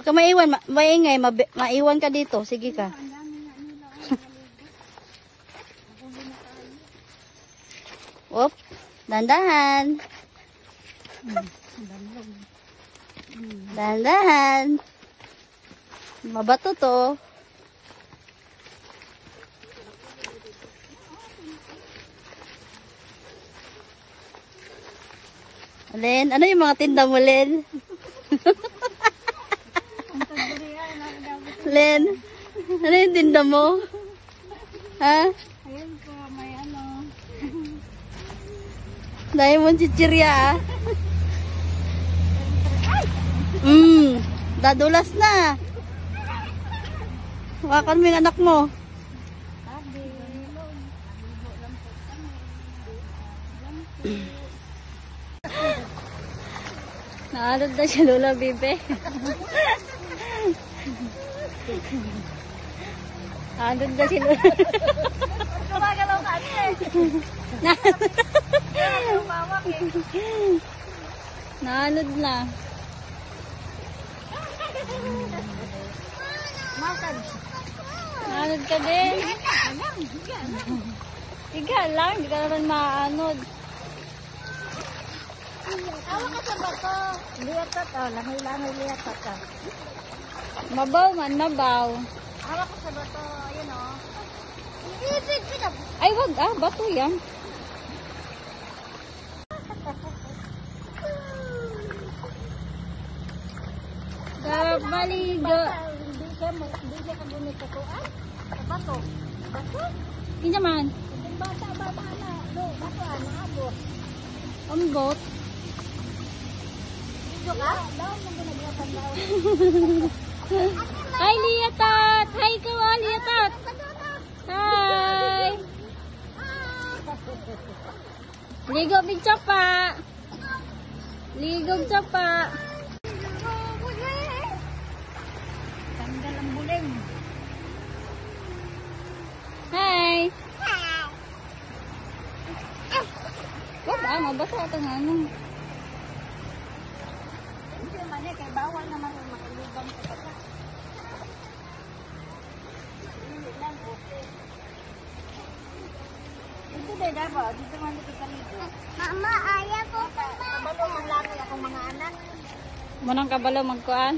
Huwag ka maiwan, maingay, maiwan ka dito. Sige ka. Op, dandahan. Dandahan. Mabato to. Len, ano yung mga tinda mo, Len? Len, ano yung tinda mo? Ha? Ayun po, may ano. Dahil mo chichirya, ah. Dadulas na. Hawakan mo yung anak mo. Naalad na si Lola Bibe. Naalad na si Lola. Gumagalaw ka eh. Umawak eh. Naalad na. Massage. Naalad ka din. Higa lang, hindi ka naman maanod. Awa ka sa bato. Liyatat oh, langoy-langoy liyatat ka. Mabaw man, mabaw. Awa ka sa bato, yun oh. Ay, wag ah, bato yan. Sarap maligo. Hindi siya kabunit ako. Ay, sa bato. Bato? Hindi naman. Yung bata na. No, bato naabot. Ambot. Dito ka? Daw, nang ginagawa daw. Hi, Liatat! Hi, ka ba, Liatat? Hi! Ligo, Pichapa! Ligo, Pichapa! Tanggal ang buling. Hi! Wag ah, mabasa ito nga ano. Hindi naman eh, kay bawal naman yung makalubang sa bata. Hindi lang, okay. Ito ba, Dabo? Dito man dito ka dito. Mama, ayaw ko pa. Kabalo, manlaki akong mga anak. Manang kabalo magkuan?